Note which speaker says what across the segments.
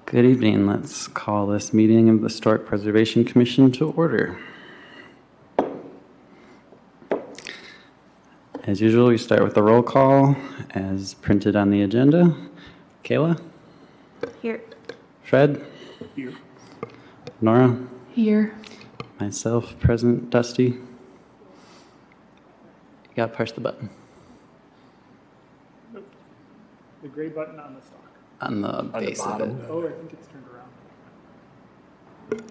Speaker 1: Good evening. Let's call this meeting of the Historic Preservation Commission to order. As usual, we start with the roll call as printed on the agenda. Kayla?
Speaker 2: Here.
Speaker 1: Fred?
Speaker 3: Here.
Speaker 1: Nora?
Speaker 2: Here.
Speaker 1: Myself, present. Dusty? You gotta push the button.
Speaker 3: Nope. The gray button on the stock.
Speaker 1: On the base of it.
Speaker 3: Oh, I think it's turned around.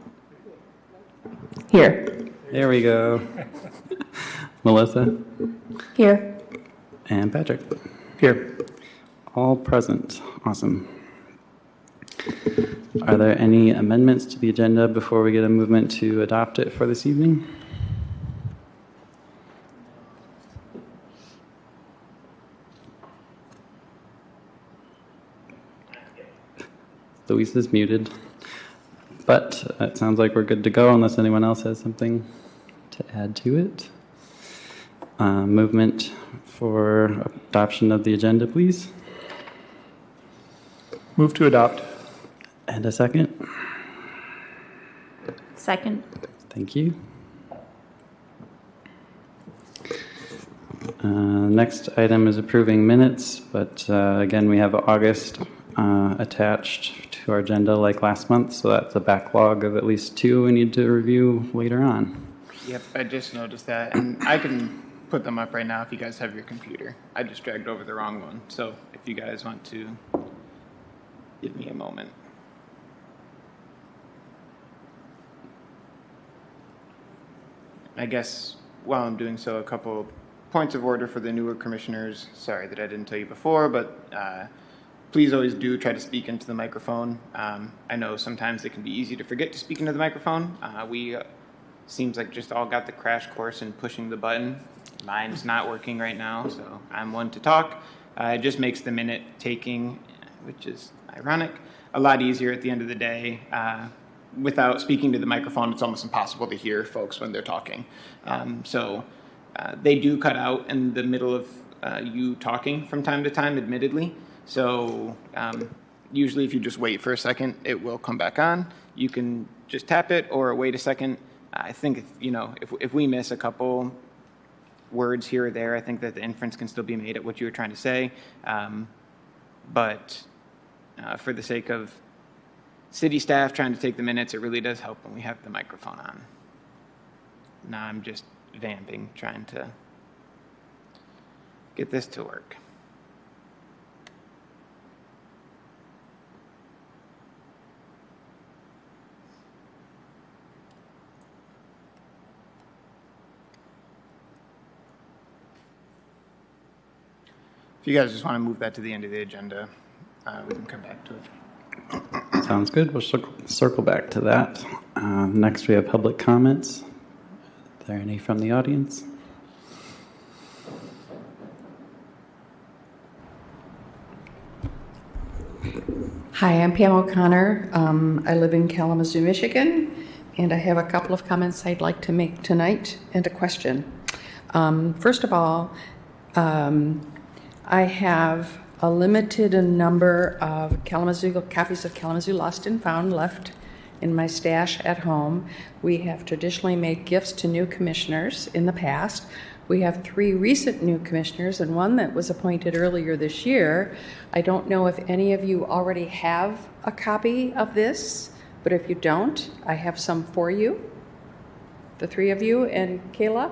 Speaker 2: Here.
Speaker 1: There we go. Melissa?
Speaker 2: Here.
Speaker 1: And Patrick?
Speaker 3: Here.
Speaker 1: All present. Awesome. Are there any amendments to the agenda before we get a movement to adopt it for this evening? Luis is muted, but it sounds like we're good to go unless anyone else has something to add to it. Movement for adoption of the agenda, please.
Speaker 3: Move to adopt.
Speaker 1: And a second.
Speaker 2: Second.
Speaker 1: Thank you. Next item is approving minutes, but again, we have August attached to our agenda like last month, so that's a backlog of at least 2 we need to review later on.
Speaker 4: Yep, I just noticed that, and I can put them up right now if you guys have your computer. I just dragged over the wrong one, so if you guys want to give me a moment. I guess while I'm doing so, a couple points of order for the newer commissioners. Sorry that I didn't tell you before, but please always do try to speak into the microphone. I know sometimes it can be easy to forget to speak into the microphone. We seems like just all got the crash course in pushing the button. Mine's not working right now, so I'm one to talk. It just makes the minute taking, which is ironic, a lot easier at the end of the day. Without speaking to the microphone, it's almost impossible to hear folks when they're talking. So they do cut out in the middle of you talking from time to time, admittedly. So usually if you just wait for a second, it will come back on. You can just tap it or wait a second. I think, if we miss a couple words here or there, I think that the inference can still be made at what you were trying to say. But for the sake of city staff trying to take the minutes, it really does help when we have the microphone on. Now I'm just vamping, trying to get this to work. If you guys just want to move that to the end of the agenda, we can come back to it.
Speaker 1: Sounds good. We'll circle back to that. Next, we have public comments. Are there any from the audience?
Speaker 5: Hi, I'm Pam O'Connor. I live in Kalamazoo, Michigan, and I have a couple of comments I'd like to make tonight and a question. First of all, I have a limited number of copies of Kalamazoo Lost and Found left in my stash at home. We have traditionally made gifts to new commissioners in the past. We have 3 recent new commissioners and 1 that was appointed earlier this year. I don't know if any of you already have a copy of this, but if you don't, I have some for you. The 3 of you and Kayla?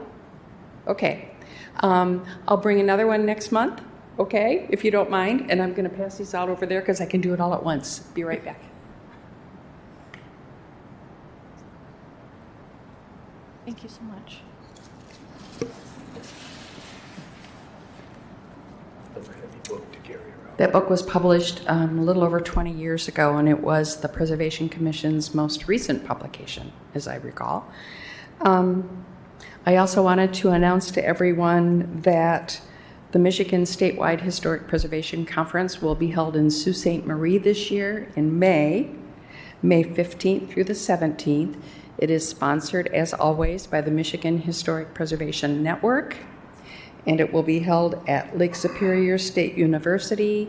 Speaker 5: Okay. I'll bring another one next month. Okay, if you don't mind, and I'm going to pass these out over there because I can do it all at once. Be right back.
Speaker 2: Thank you so much.
Speaker 5: That book was published a little over 20 years ago, and it was the Preservation Commission's most recent publication, as I recall. I also wanted to announce to everyone that the Michigan Statewide Historic Preservation Conference will be held in Sault Ste. Marie this year in May 15th through the 17th. It is sponsored, as always, by the Michigan Historic Preservation Network, and it will be held at Lake Superior State University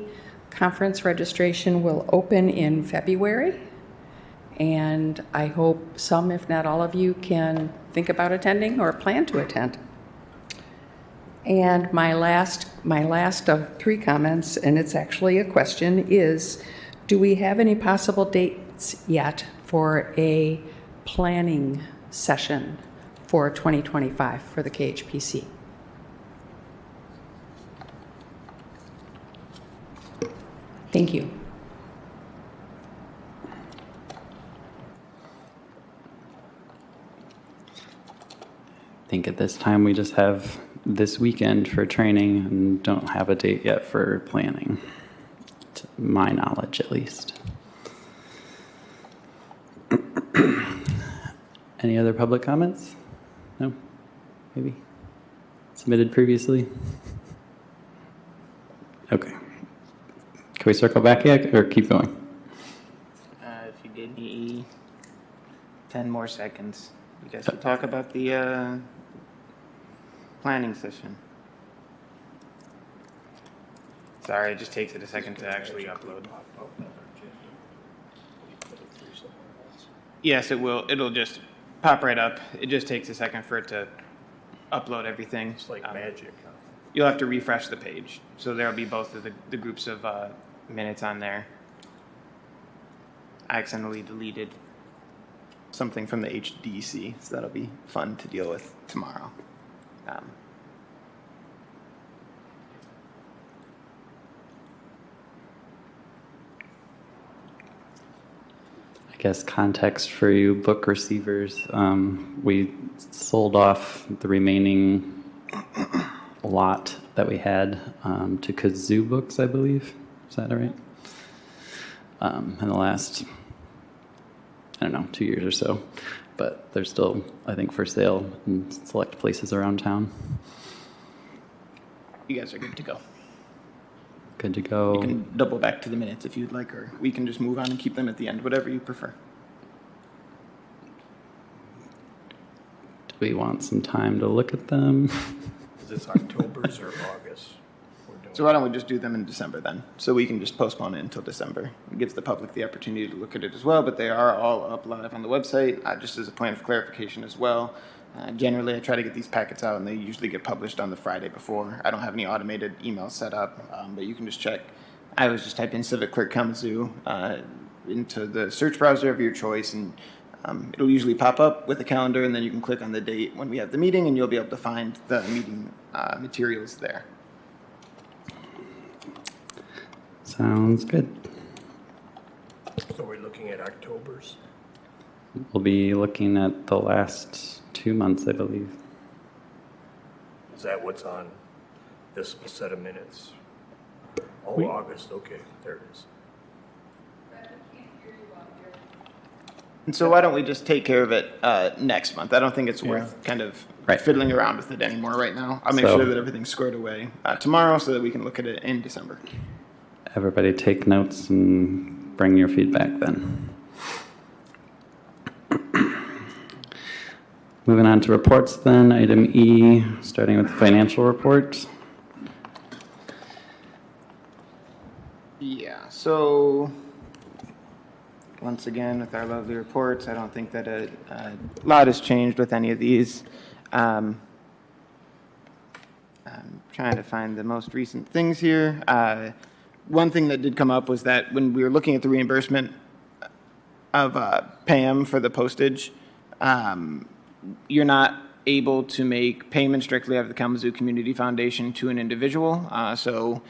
Speaker 5: Conference registration will open in February, and I hope some, if not all of you, can think about attending or plan to attend. And my last of 3 comments, and it's actually a question, is do we have any possible dates yet for a planning session for 2025 for the KHPC? Thank you.
Speaker 1: I think at this time we just have this weekend for training and don't have a date yet for planning, to my knowledge at least. Any other public comments? No? Maybe? Submitted previously? Okay. Can we circle back yet or keep going?
Speaker 4: If you give me 10 more seconds, you guys can talk about the planning session. Sorry, it just takes it a second to actually upload. Yes, it will. It'll just pop right up. It just takes a second for it to upload everything.
Speaker 3: It's like magic.
Speaker 4: You'll have to refresh the page. So there'll be both of the groups of minutes on there. I accidentally deleted something from the HDC, so that'll be fun to deal with tomorrow.
Speaker 1: I guess context for you book receivers. We sold off the remaining lot that we had to Kazoo Books, I believe. Is that right? In the last, I don't know, 2 years or so. But they're still, I think, for sale in select places around town.
Speaker 4: You guys are good to go.
Speaker 1: Good to go.
Speaker 4: You can double back to the minutes if you'd like, or we can just move on and keep them at the end, whatever you prefer.
Speaker 1: Do we want some time to look at them?
Speaker 3: Is this October's or August?
Speaker 4: So why don't we just do them in December then? So we can just postpone it until December. It gives the public the opportunity to look at it as well, but they are all up live on the website, just as a point of clarification as well. Generally, I try to get these packets out, and they usually get published on the Friday before. I don't have any automated emails set up, but you can just check. I always just type in Civic Clerk Kalamazoo into the search browser of your choice, and it'll usually pop up with a calendar, and then you can click on the date when we have the meeting, and you'll be able to find the meeting materials there.
Speaker 1: Sounds good.
Speaker 3: So we're looking at October's?
Speaker 1: We'll be looking at the last 2 months, I believe.
Speaker 3: Is that what's on this set of minutes? Oh,
Speaker 1: We-
Speaker 3: August, okay, there it is.
Speaker 4: And so why don't we just take care of it next month? I don't think it's worth kind of
Speaker 1: Right.
Speaker 4: fiddling around with it anymore right now. I'll make
Speaker 1: So-
Speaker 4: sure that everything's squared away tomorrow so that we can look at it in December.
Speaker 1: Everybody take notes and bring your feedback then. Moving on to reports then, item E, starting with the financial report.
Speaker 4: Yeah, so once again, with our lovely reports, I don't think that a lot has changed with any of these. I'm trying to find the most recent things here. One thing that did come up was that when we were looking at the reimbursement of PAM for the postage, you're not able to make payments directly out of the Kalamazoo Community Foundation to an individual. So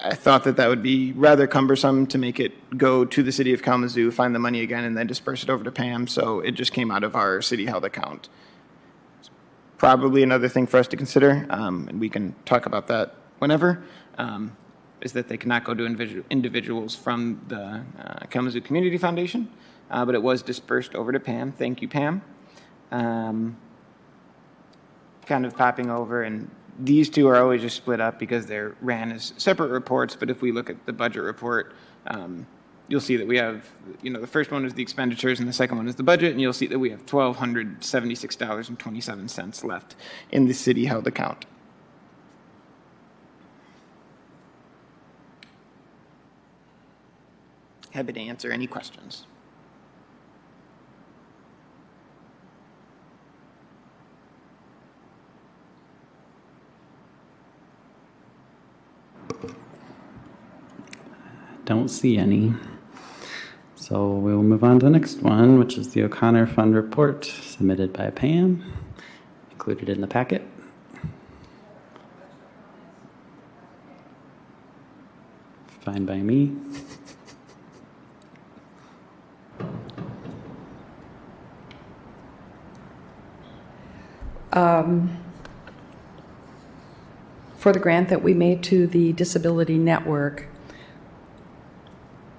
Speaker 4: I thought that that would be rather cumbersome to make it go to the city of Kalamazoo, find the money again, and then disperse it over to PAM. So it just came out of our city held account. Probably another thing for us to consider, and we can talk about that whenever, is that they cannot go to individuals from the Kalamazoo Community Foundation, but it was dispersed over to Pam. Thank you, Pam. Kind of popping over, and these two are always just split up because they're ran as separate reports, but if we look at the budget report, you'll see that we have, the first one is the expenditures and the second one is the budget, and you'll see that we have $1,276.27 left in the city held account. happy to answer any questions.
Speaker 1: Don't see any. So we'll move on to the next one, which is the O'Connor Fund Report submitted by Pam, included in the packet. Fine by me.
Speaker 5: For the grant that we made to the Disability Network,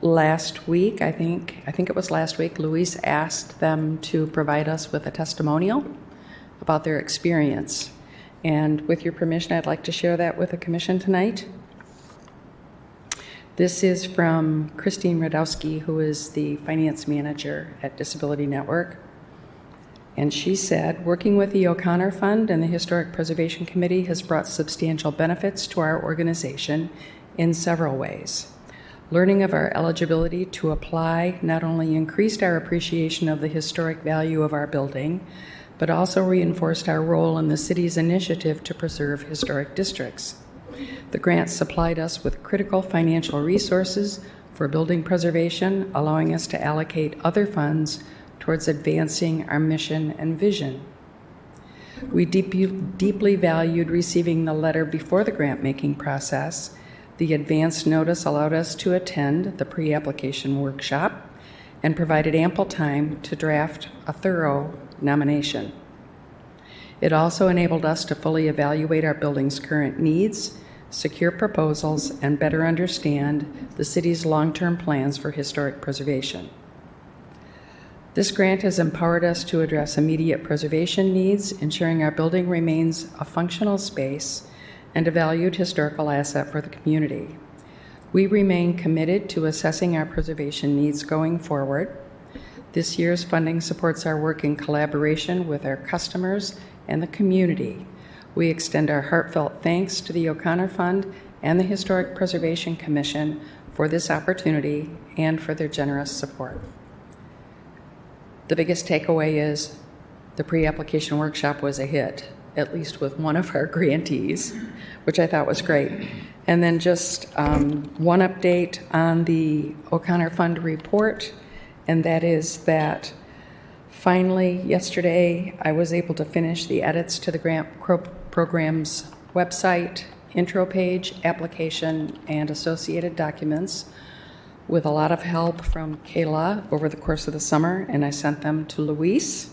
Speaker 5: last week, I think it was last week, Luis asked them to provide us with a testimonial about their experience. And with your permission, I'd like to share that with the commission tonight. This is from Christine Radowski, who is the finance manager at Disability Network. And she said, working with the O'Connor Fund and the Historic Preservation Committee has brought substantial benefits to our organization in several ways. Learning of our eligibility to apply not only increased our appreciation of the historic value of our building, but also reinforced our role in the city's initiative to preserve historic districts. The grant supplied us with critical financial resources for building preservation, allowing us to allocate other funds towards advancing our mission and vision. We deeply valued receiving the letter before the grant-making process. The advance notice allowed us to attend the pre-application workshop and provided ample time to draft a thorough nomination. It also enabled us to fully evaluate our building's current needs, secure proposals, and better understand the city's long-term plans for historic preservation. This grant has empowered us to address immediate preservation needs, ensuring our building remains a functional space and a valued historical asset for the community. We remain committed to assessing our preservation needs going forward. This year's funding supports our work in collaboration with our customers and the community. We extend our heartfelt thanks to the O'Connor Fund and the Historic Preservation Commission for this opportunity and for their generous support. The biggest takeaway is the pre-application workshop was a hit, at least with one of our grantees, which I thought was great. And then just one update on the O'Connor Fund report, and that is that finally yesterday I was able to finish the edits to the grant program's website, intro page, application, and associated documents, with a lot of help from Kayla over the course of the summer, and I sent them to Luis,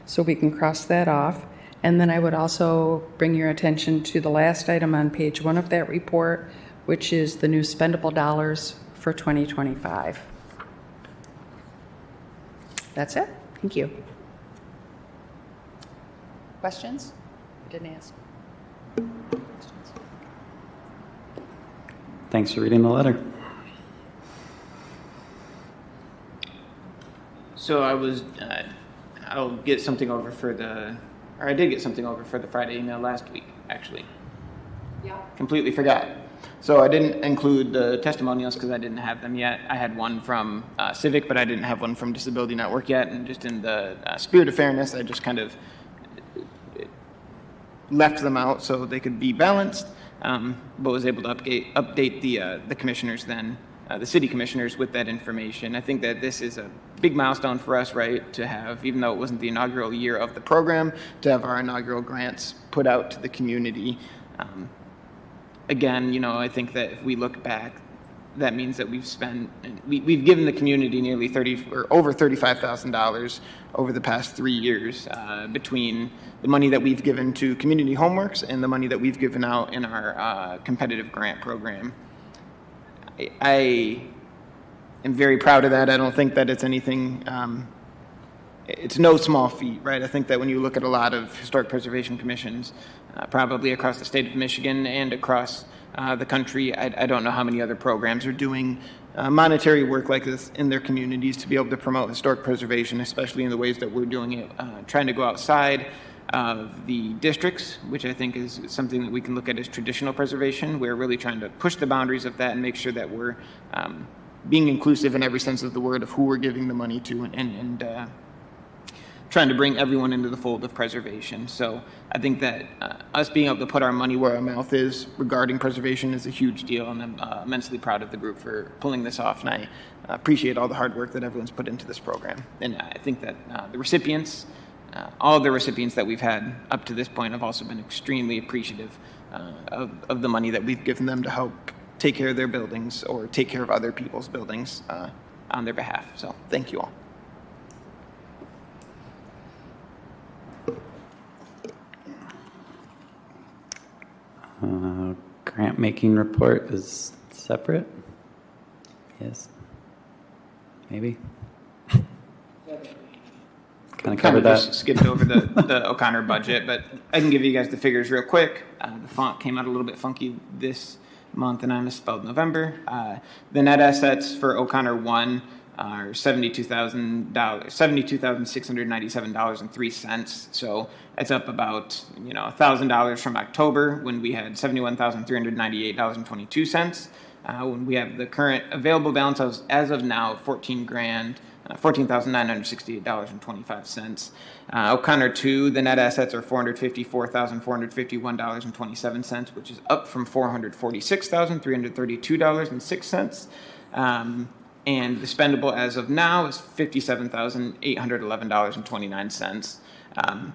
Speaker 5: so we can cross that off. And then I would also bring your attention to the last item on page 1 of that report, which is the new spendable dollars for 2025. That's it. Thank you. Questions? I didn't ask. Questions?
Speaker 1: Thanks for reading the letter.
Speaker 4: So I'll get something over I did get something over for the Friday email last week, actually.
Speaker 5: Yeah.
Speaker 4: Completely forgot. So I didn't include the testimonials because I didn't have them yet. I had one from Civic, but I didn't have one from Disability Network yet. And just in the spirit of fairness, I just kind of left them out so they could be balanced, but was able to update the commissioners then, the city commissioners, with that information. I think that this is a big milestone for us, right, to have, even though it wasn't the inaugural year of the program, to have our inaugural grants put out to the community. Again, you know, I think that if we look back, that means that we've given the community nearly over $35,000 over the past 3 years, between the money that we've given to Community Homeworks and the money that we've given out in our competitive grant program. I am very proud of that. I don't think that it's anything, it's no small feat, right? I think that when you look at a lot of historic preservation commissions, probably across the state of Michigan and across the country, I don't know how many other programs are doing monetary work like this in their communities to be able to promote historic preservation, especially in the ways that we're doing it, trying to go outside of the districts, which I think is something that we can look at as traditional preservation. We're really trying to push the boundaries of that and make sure that we're being inclusive in every sense of the word of who we're giving the money to, and trying to bring everyone into the fold of preservation. So I think that us being able to put our money where our mouth is regarding preservation is a huge deal, and I'm immensely proud of the group for pulling this off, and I appreciate all the hard work that everyone's put into this program. And I think that the recipients, all of the recipients that we've had up to this point have also been extremely appreciative of the money that we've given them to help take care of their buildings or take care of other people's buildings on their behalf. So thank you all.
Speaker 1: Grant making report is separate? Yes. Maybe? Kind of covered that.
Speaker 4: Just skipped over the O'Connor budget, but I can give you guys the figures real quick. The font came out a little bit funky this month, and I misspelled November. The net assets for O'Connor 1 are $72,697.03. So it's up about $1,000 from October, when we had $71,398.22. When we have the current available balance as of now, $14,968.25. O'Connor 2, the net assets are $454,451.27, which is up from $446,332.06. And the spendable as of now is $57,811.29.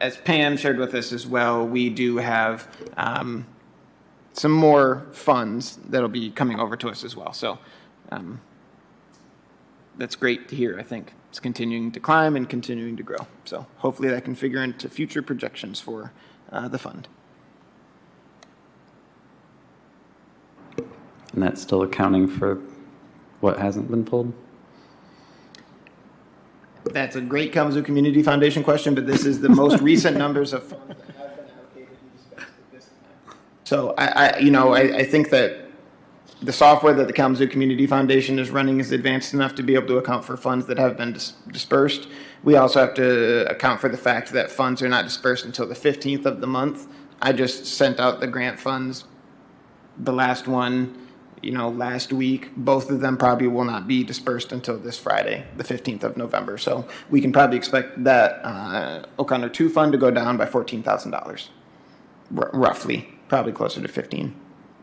Speaker 4: As Pam shared with us as well, we do have some more funds that'll be coming over to us as well. So that's great to hear. I think it's continuing to climb and continuing to grow. So hopefully that can figure into future projections for the fund.
Speaker 1: And that's still accounting for what hasn't been pulled?
Speaker 4: That's a great Kalamazoo Community Foundation question, but this is the most recent numbers of funds that have been allocated and dispensed at this time. So I think that the software that the Kalamazoo Community Foundation is running is advanced enough to be able to account for funds that have been dispersed. We also have to account for the fact that funds are not dispersed until the 15th of the month. I just sent out the grant funds, the last one, last week. Both of them probably will not be dispersed until this Friday, the 15th of November. So we can probably expect that O'Connor 2 fund to go down by $14,000, roughly, probably closer to 15.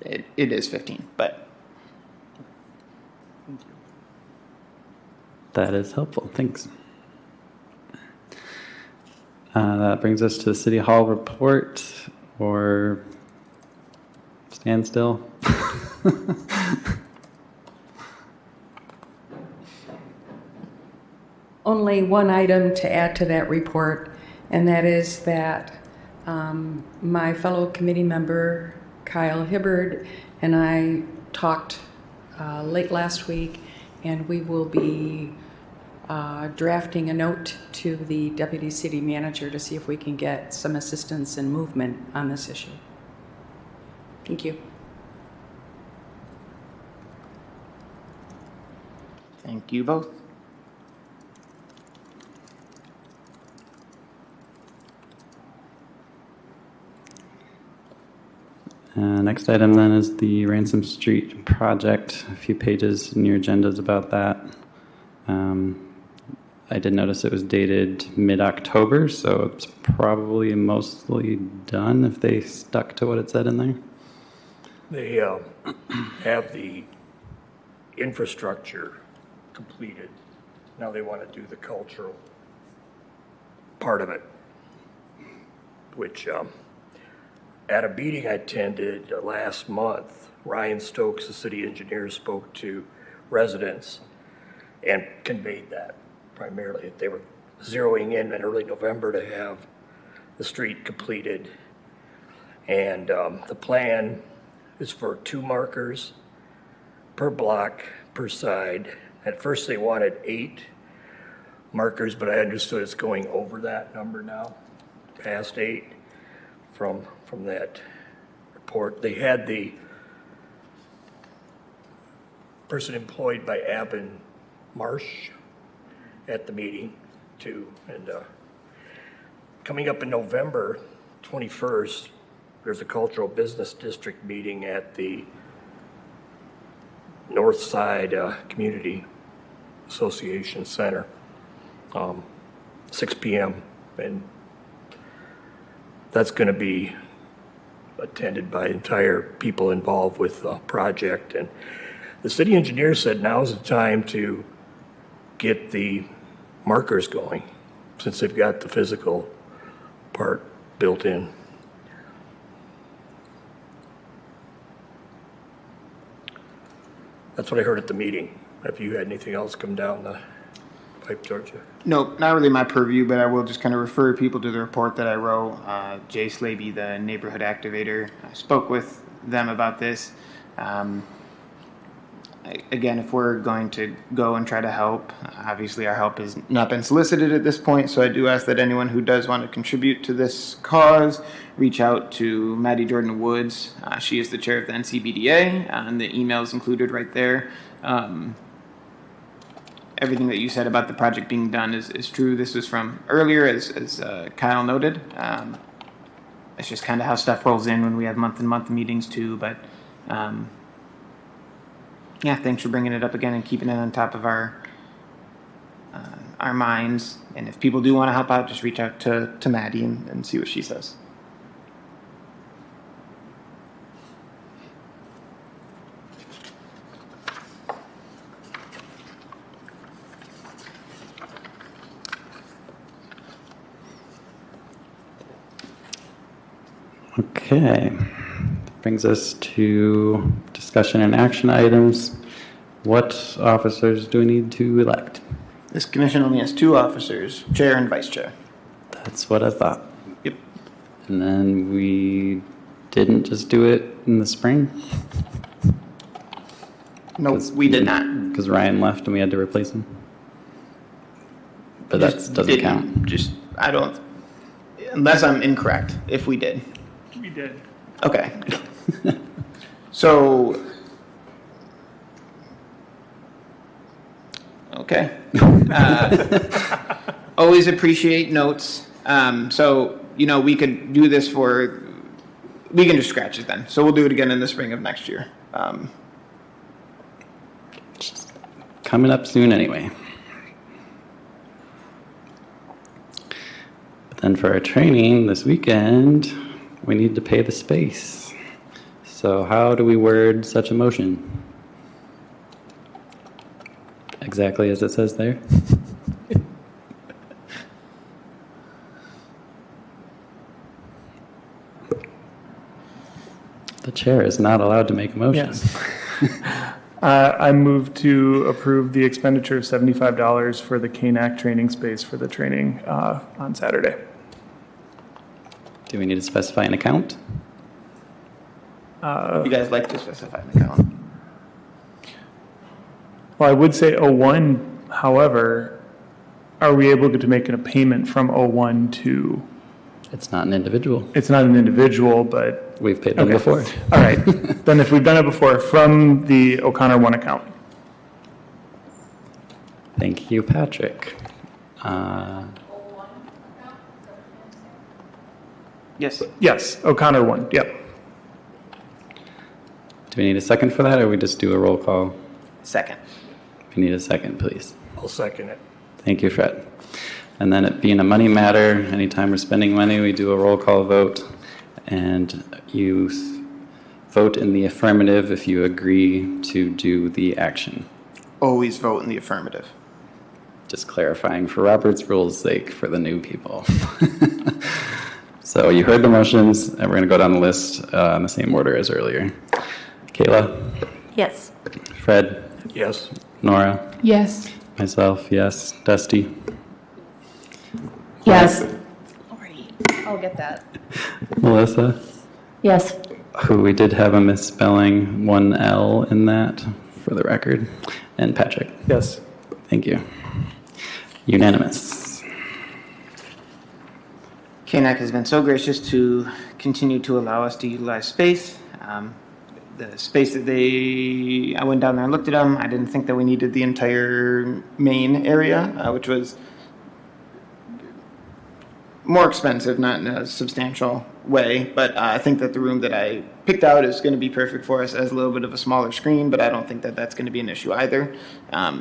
Speaker 4: It is 15, but. Thank you.
Speaker 1: That is helpful. Thanks. That brings us to the City Hall report, or standstill.
Speaker 5: Only one item to add to that report, and that is that my fellow committee member, Kyle Hibbard, and I talked late last week, and we will be drafting a note to the deputy city manager to see if we can get some assistance and movement on this issue. Thank you.
Speaker 4: Thank you both.
Speaker 1: Next item then is the Ransom Street project. A few pages in your agendas about that. I did notice it was dated mid-October, so it's probably mostly done if they stuck to what it said in there.
Speaker 3: They have the infrastructure completed. Now they want to do the cultural part of it, which at a meeting I attended last month, Ryan Stokes, the city engineer, spoke to residents and conveyed that primarily. They were zeroing in early November to have the street completed. And the plan is for 2 markers per block per side. At first they wanted 8 markers, but I understood it's going over that number now, past 8 from that report. They had the person employed by Abin Marsh at the meeting too. And coming up in November 21st, there's a cultural business district meeting at the North Side Community Association Center, 6 p.m. And that's going to be attended by entire people involved with the project. And the city engineer said now's the time to get the markers going, since they've got the physical part built in. That's what I heard at the meeting. Have you had anything else come down the pipe towards you?
Speaker 4: Nope, not really my purview, but I will just kind of refer people to the report that I wrote. Jay Slaby, the neighborhood activator, I spoke with them about this. Again, if we're going to go and try to help, obviously our help has not been solicited at this point, so I do ask that anyone who does want to contribute to this cause reach out to Maddie Jordan Woods. She is the chair of the NCBDA, and the email is included right there. Everything that you said about the project being done is true. This was from earlier, as Kyle noted. It's just kind of how stuff rolls in when we have month-to-month meetings too, but yeah, thanks for bringing it up again and keeping it on top of our minds. And if people do want to help out, just reach out to Maddie and see what she says.
Speaker 1: Okay. Brings us to discussion and action items. What officers do we need to elect?
Speaker 4: This commission only has 2 officers, chair and vice chair.
Speaker 1: That's what I thought.
Speaker 4: Yep.
Speaker 1: And then we didn't just do it in the spring?
Speaker 4: No, we did not.
Speaker 1: Because Ryan left and we had to replace him? But that doesn't count.
Speaker 4: Just, I don't, unless I'm incorrect, if we did.
Speaker 6: We did.
Speaker 4: Okay. So, okay. Always appreciate notes. So, we could do this we can just scratch it then. So we'll do it again in the spring of next year.
Speaker 1: Coming up soon anyway. But then for our training this weekend, we need to pay the space. So how do we word such a motion? Exactly as it says there? The chair is not allowed to make a motion.
Speaker 6: Yes. I move to approve the expenditure of $75 for the KNAC training space for the training on Saturday.
Speaker 1: Do we need to specify an account?
Speaker 4: You guys like to specify an account?
Speaker 6: Well, I would say 01, however, are we able to make a payment from 01 to,
Speaker 1: It's not an individual.
Speaker 6: it's not an individual, but,
Speaker 1: We've paid them
Speaker 6: okay.
Speaker 1: before.
Speaker 6: All right. Then if we've done it before, from the O'Connor 1 account.
Speaker 1: Thank you, Patrick.
Speaker 4: Yes.
Speaker 6: Yes, O'Connor 1, yep.
Speaker 1: Do we need a second for that, or we just do a roll call?
Speaker 4: Second.
Speaker 1: We need a second, please.
Speaker 3: I'll second it.
Speaker 1: Thank you, Fred. And then it being a money matter, anytime we're spending money, we do a roll call vote, and you vote in the affirmative if you agree to do the action.
Speaker 4: Always vote in the affirmative.
Speaker 1: Just clarifying for Robert's rules' sake for the new people. So you heard the motions, and we're going to go down the list in the same order as earlier. Kayla?
Speaker 2: Yes.
Speaker 1: Fred?
Speaker 3: Yes.
Speaker 1: Nora?
Speaker 2: Yes.
Speaker 1: Myself, yes. Dusty?
Speaker 2: Yes. I'll get that.
Speaker 1: Melissa?
Speaker 2: Yes.
Speaker 1: Who we did have a misspelling, one L in that, for the record. And Patrick?
Speaker 6: Yes.
Speaker 1: Thank you. Unanimous.
Speaker 4: KNAC has been so gracious to continue to allow us to utilize space. The space that I went down there and looked at them, I didn't think that we needed the entire main area, which was more expensive, not in a substantial way, but I think that the room that I picked out is going to be perfect for us as a little bit of a smaller screen, but I don't think that that's going to be an issue either.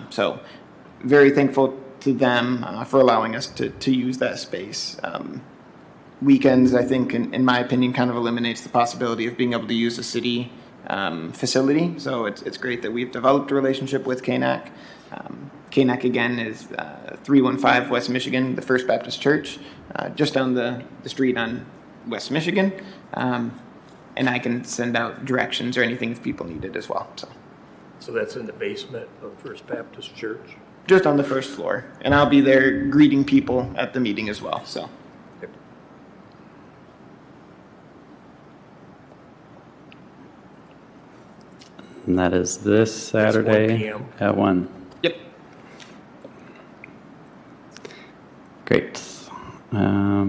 Speaker 4: So very thankful to them for allowing us to use that space. Weekends, I think, in my opinion, kind of eliminates the possibility of being able to use a city facility. So it's great that we've developed a relationship with KNAC. KNAC, again, is 315 West Michigan, the First Baptist Church, just down the street on West Michigan. And I can send out directions or anything if people need it as well.
Speaker 3: So that's in the basement of First Baptist Church?
Speaker 4: Just on the first floor. And I'll be there greeting people at the meeting as well. So.
Speaker 3: Yep.
Speaker 1: And that is this
Speaker 3: That's 1
Speaker 1: Saturday
Speaker 3: p.m.
Speaker 1: at 1.
Speaker 4: Yep.
Speaker 1: Great. I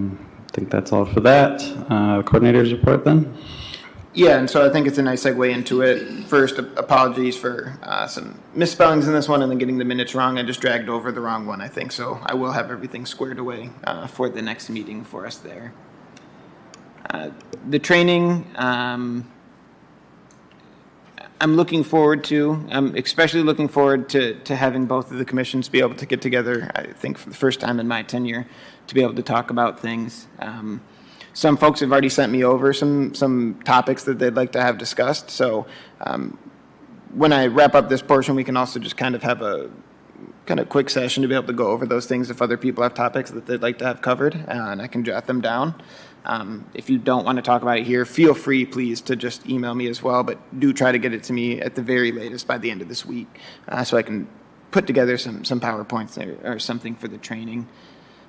Speaker 1: think that's all for that. Coordinators report then?
Speaker 4: Yeah, and so I think it's a nice segue into it. First, apologies for some misspellings in this one and then getting the minutes wrong. I just dragged over the wrong one, I think. So I will have everything squared away for the next meeting for us there. The training, I'm looking forward to. I'm especially looking forward to having both of the commissions be able to get together, I think for the first time in my tenure, to be able to talk about things. Some folks have already sent me over some topics that they'd like to have discussed. So when I wrap up this portion, we can also just kind of have a kind of quick session to be able to go over those things if other people have topics that they'd like to have covered, and I can jot them down. If you don't want to talk about it here, feel free, please, to just email me as well, but do try to get it to me at the very latest by the end of this week so I can put together some PowerPoints or something for the training.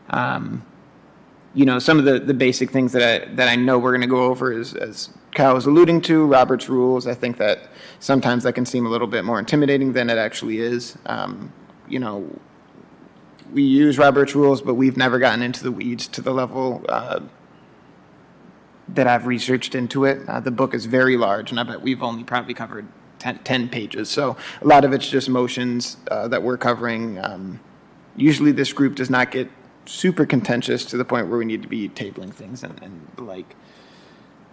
Speaker 4: Some of the basic things that I know we're going to go over is, as Kyle was alluding to, Robert's rules. I think that sometimes that can seem a little bit more intimidating than it actually is. We use Robert's rules, but we've never gotten into the weeds to the level that I've researched into it. The book is very large, and I bet we've only probably covered 10 pages. So a lot of it's just motions that we're covering. Usually this group does not get super contentious to the point where we need to be tabling things and the like.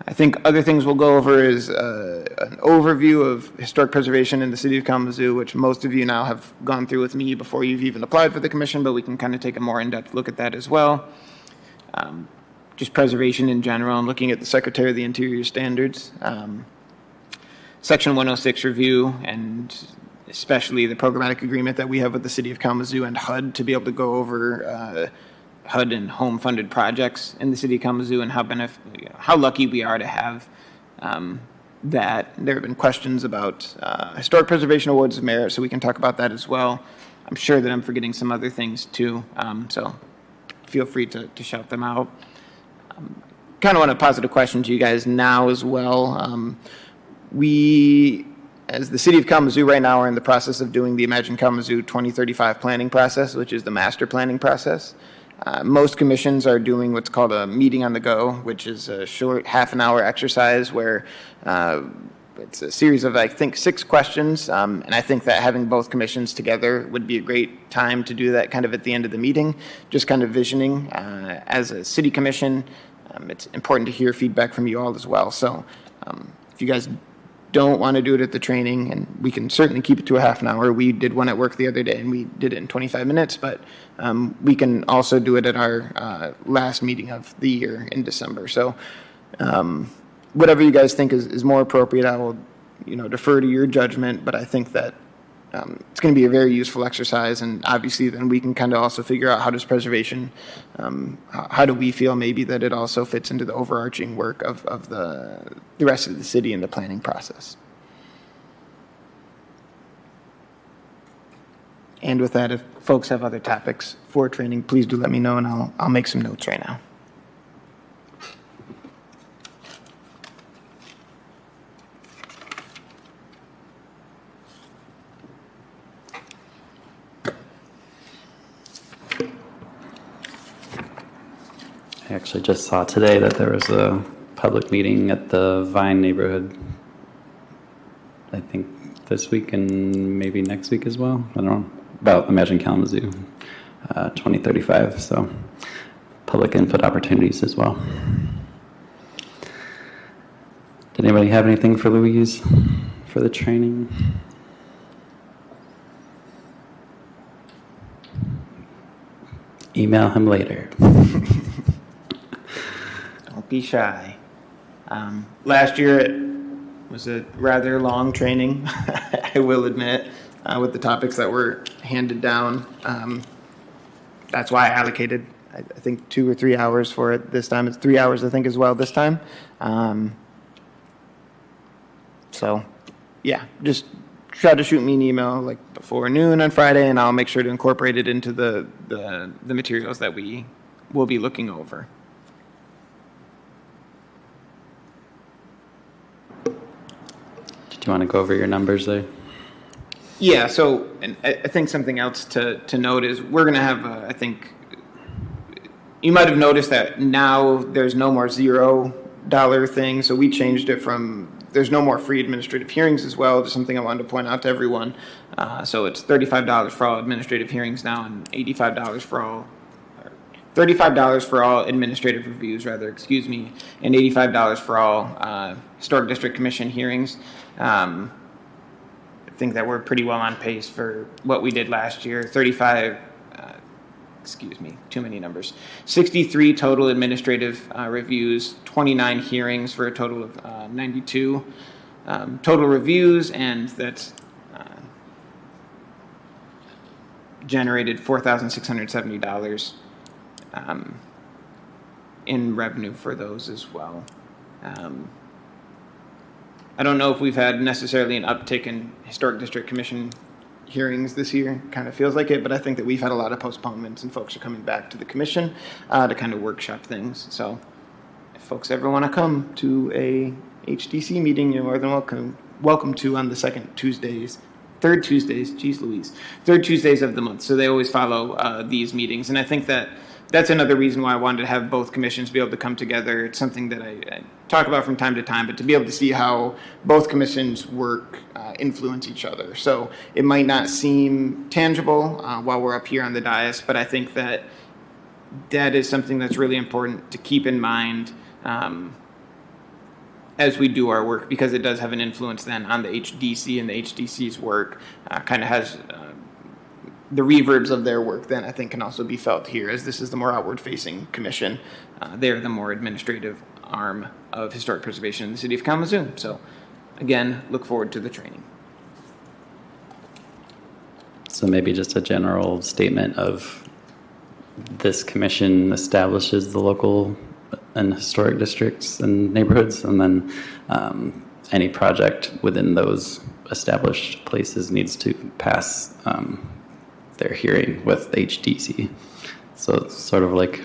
Speaker 4: I think other things we'll go over is an overview of historic preservation in the city of Kalamazoo, which most of you now have gone through with me before you've even applied for the commission, but we can kind of take a more in-depth look at that as well. Just preservation in general and looking at the Secretary of the Interior standards. Section 106 review, and especially the programmatic agreement that we have with the city of Kalamazoo and HUD to be able to go over HUD and home-funded projects in the city of Kalamazoo and how lucky we are to have that. There have been questions about historic preservation awards of merit, so we can talk about that as well. I'm sure that I'm forgetting some other things too, so feel free to shout them out. Kind of want to pose a question to you guys now as well. We, as the city of Kalamazoo right now, are in the process of doing the Imagine Kalamazoo 2035 planning process, which is the master planning process. Most commissions are doing what's called a meeting on the go, which is a short half-an-hour exercise where it's a series of, I think, 6 questions. And I think that having both commissions together would be a great time to do that kind of at the end of the meeting, just kind of visioning. As a city commission, it's important to hear feedback from you all as well. So if you guys don't want to do it at the training, and we can certainly keep it to a half an hour. We did one at work the other day, and we did it in 25 minutes, but we can also do it at our last meeting of the year in December. So whatever you guys think is more appropriate, I will defer to your judgment, but I think that it's going to be a very useful exercise, and obviously then we can kind of also figure out how does preservation, how do we feel maybe that it also fits into the overarching work of the rest of the city in the planning process. And with that, if folks have other topics for training, please do let me know, and I'll make some notes right now.
Speaker 1: I actually just saw today that there was a public meeting at the Vine neighborhood, I think this week and maybe next week as well. I don't know, about Imagine Kalamazoo 2035. So public input opportunities as well. Did anybody have anything for Louise for the training? Email him later.
Speaker 4: Don't be shy. Last year it was a rather long training, I will admit, with the topics that were handed down. That's why I allocated, I think, 2 or 3 hours for it this time. It's 3 hours, I think, as well this time. So, yeah, just try to shoot me an email like before noon on Friday, and I'll make sure to incorporate it into the materials that we will be looking over.
Speaker 1: Did you want to go over your numbers there?
Speaker 4: Yeah, so and I think something else to note is we're going to have, I think, you might have noticed that now there's no more $0 thing, so we changed it from, there's no more free administrative hearings as well, just something I wanted to point out to everyone. So it's $35 for all administrative hearings now and $85 for all, $35 for all administrative reviews, rather, excuse me, and $85 for all Historic District Commission hearings. I think that we're pretty well on pace for what we did last year. 63 total administrative reviews, 29 hearings for a total of 92 total reviews, and that's generated $4,670 in revenue for those as well. I don't know if we've had necessarily an uptick in Historic District Commission hearings this year. Kind of feels like it, but I think that we've had a lot of postponements and folks are coming back to the commission to kind of workshop things. So if folks ever want to come to a HDC meeting, you're more than welcome to on the third Tuesdays of the month. So they always follow these meetings. And I think that that's another reason why I wanted to have both commissions be able to come together. It's something that I talk about from time to time, but to be able to see how both commissions work influence each other. So it might not seem tangible while we're up here on the dais, but I think that that is something that's really important to keep in mind as we do our work, because it does have an influence then on the HDC, and the HDC's work kind of has the reverbs of their work then I think can also be felt here, as this is the more outward facing commission. They're the more administrative arm of historic preservation in the city of Kalamazoo. So again, look forward to the training.
Speaker 1: So maybe just a general statement of this commission establishes the local and historic districts and neighborhoods, and then any project within those established places needs to pass their hearing with HDC. So it's sort of like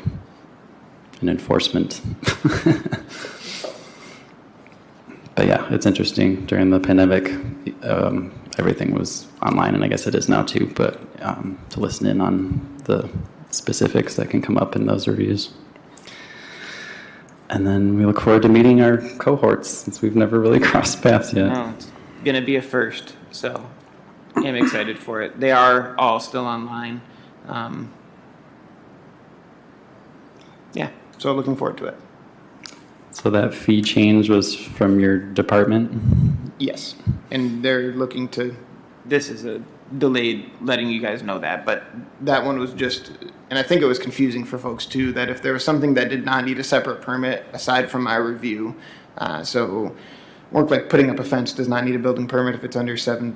Speaker 1: an enforcement. But yeah, it's interesting. During the pandemic, everything was online, and I guess it is now too, but to listen in on the specifics that can come up in those reviews. And then we look forward to meeting our cohorts, since we've never really crossed paths yet.
Speaker 4: Oh, it's going to be a first, so I'm excited for it. They are all still online. Yeah, so looking forward to it.
Speaker 1: So that fee change was from your department?
Speaker 4: Yes, and they're looking to, this is a delayed letting you guys know that, but that one was just, and I think it was confusing for folks too, that if there was something that did not need a separate permit aside from my review, so work like putting up a fence does not need a building permit if it's under 7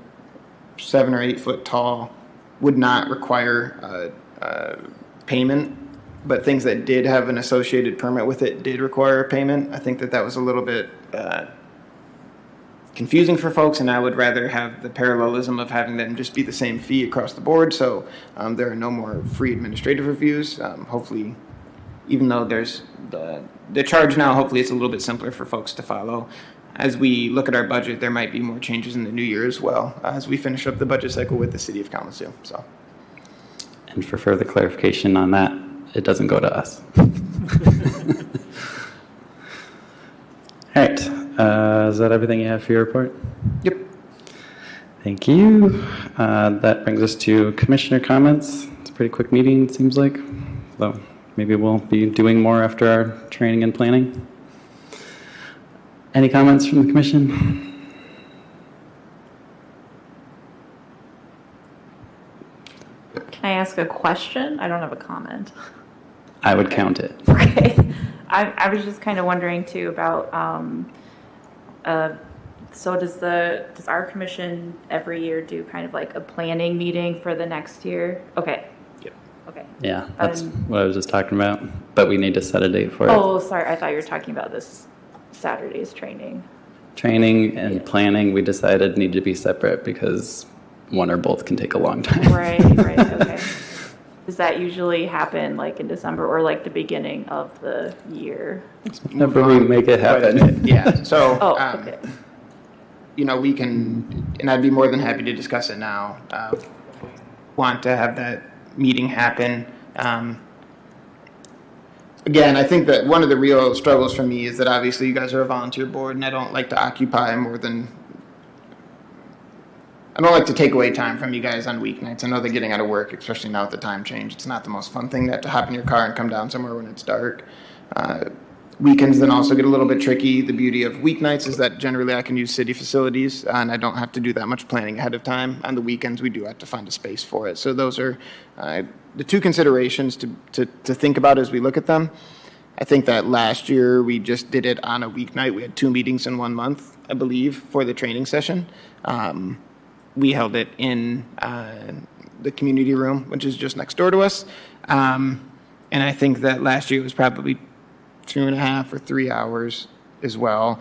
Speaker 4: or 8 foot tall, would not require payment, but things that did have an associated permit with it did require a payment. I think that that was a little bit confusing for folks, and I would rather have the parallelism of having them just be the same fee across the board, so there are no more free administrative reviews. Hopefully, even though there's the charge now, hopefully it's a little bit simpler for folks to follow. As we look at our budget, there might be more changes in the new year as well, as we finish up the budget cycle with the city of Kalamazoo. So,
Speaker 1: And for further clarification on that, it doesn't go to us. All right. Is that everything you have for your report?
Speaker 4: yep.
Speaker 1: Thank you. That brings us to commissioner comments. It's a pretty quick meeting, it seems like. So maybe we'll be doing more after our training and planning. Any comments from the commission?
Speaker 2: Can I ask a question? I don't have a comment.
Speaker 1: I would count it.
Speaker 2: Okay. I was just kind of wondering too about, so does our commission every year do kind of like a planning meeting for the next year? Okay.
Speaker 3: Yep.
Speaker 2: Okay.
Speaker 1: Yeah, that's what I was just talking about. But we need to set a date for it.
Speaker 2: Oh, sorry. I thought you were talking about this Saturday's training.
Speaker 1: Training and planning, we decided need to be separate because one or both can take a long time.
Speaker 2: Right, okay. Does that usually happen like in December or like the beginning of the year?
Speaker 1: Whenever we make it happen.
Speaker 4: Yeah, so,
Speaker 2: Oh, okay.
Speaker 4: We can, and I'd be more than happy to discuss it now. Want to have that meeting happen. Again, I think that one of the real struggles for me is that obviously you guys are a volunteer board, and I don't like to occupy more than, I don't like to take away time from you guys on weeknights. I know they're getting out of work, especially now with the time change. It's not the most fun thing to hop in your car and come down somewhere when it's dark. Weekends then also get a little bit tricky. The beauty of weeknights is that generally I can use city facilities and I don't have to do that much planning ahead of time. On the weekends, we do have to find a space for it. So those are the two considerations to think about as we look at them. I think that last year we just did it on a weeknight. We had 2 meetings in 1 month, I believe, for the training session. We held it in the community room, which is just next door to us. And I think that last year it was probably 2.5 or 3 hours as well.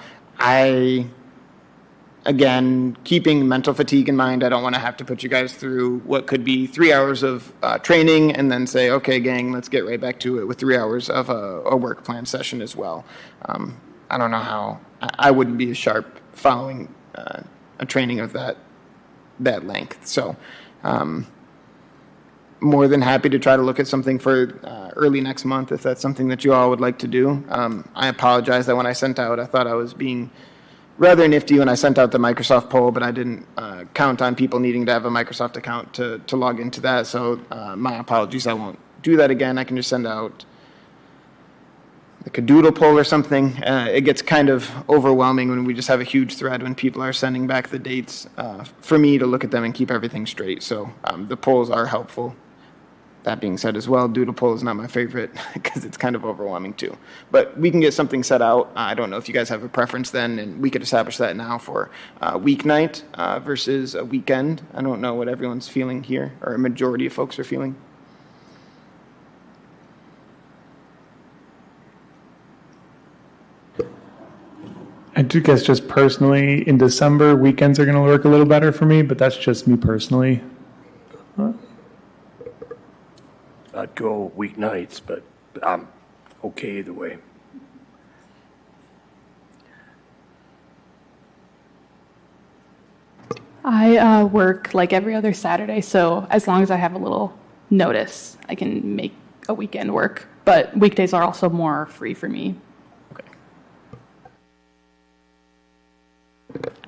Speaker 4: Again, keeping mental fatigue in mind, I don't want to have to put you guys through what could be 3 hours of training and then say, okay, gang, let's get right back to it with 3 hours of a work plan session as well. I don't know how, I wouldn't be as sharp following a training of that length. So more than happy to try to look at something for early next month if that's something that you all would like to do. I apologize that when I sent out, I thought I was being rather nifty when I sent out the Microsoft poll, but I didn't count on people needing to have a Microsoft account to log into that. So my apologies. I won't do that again. I can just send out like a doodle poll or something. It gets kind of overwhelming when we just have a huge thread when people are sending back the dates for me to look at them and keep everything straight. So the polls are helpful. That being said as well, doodle poll is not my favorite because it's kind of overwhelming too. But we can get something set out. I don't know if you guys have a preference then, and we could establish that now for weeknight versus a weekend. I don't know what everyone's feeling here, or a majority of folks are feeling.
Speaker 6: I do guess just personally, in December, weekends are going to work a little better for me, but that's just me personally.
Speaker 3: I'd go weeknights, but I'm okay either way.
Speaker 7: I work like every other Saturday, so as long as I have a little notice, I can make a weekend work. But weekdays are also more free for me.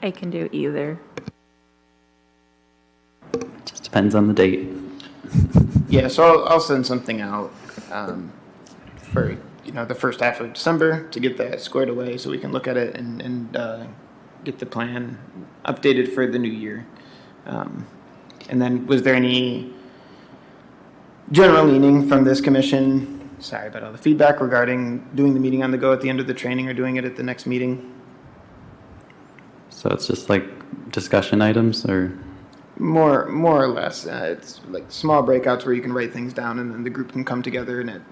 Speaker 2: I can do either.
Speaker 1: Just depends on the date.
Speaker 4: Yeah, so I'll send something out for the first half of December to get that squared away so we can look at it and get the plan updated for the new year. And then was there any general leaning from this commission, sorry about all the feedback, regarding doing the meeting on the go at the end of the training or doing it at the next meeting?
Speaker 1: So it's just like discussion items or?
Speaker 4: More or less. It's like small breakouts where you can write things down and then the group can come together and it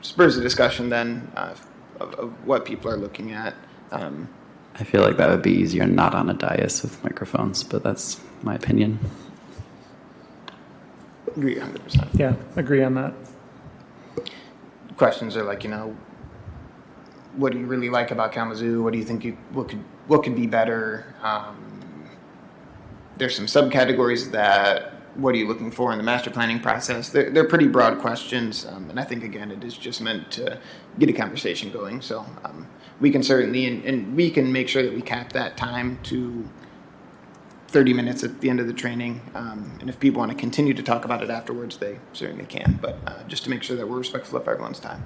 Speaker 4: spurs a discussion then of what people are looking at.
Speaker 1: I feel like that would be easier not on a dais with microphones, but that's my opinion.
Speaker 4: Agree 100%.
Speaker 6: Yeah, agree on that.
Speaker 4: Questions are like, what do you really like about Kalamazoo? What do you think what could be better? There's some subcategories that, what are you looking for in the master planning process? They're pretty broad questions, and I think, again, it is just meant to get a conversation going. So we can certainly, and we can make sure that we cap that time to 30 minutes at the end of the training. And if people want to continue to talk about it afterwards, they certainly can. But just to make sure that we're respectful of everyone's time.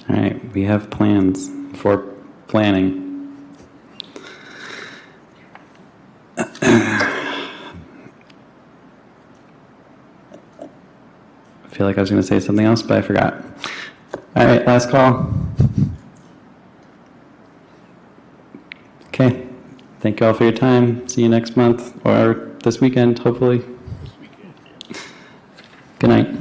Speaker 1: All right, we have plans for planning. I feel like I was going to say something else, but I forgot. All right, last call. Okay, thank you all for your time. See you next month or this weekend, hopefully. Good night.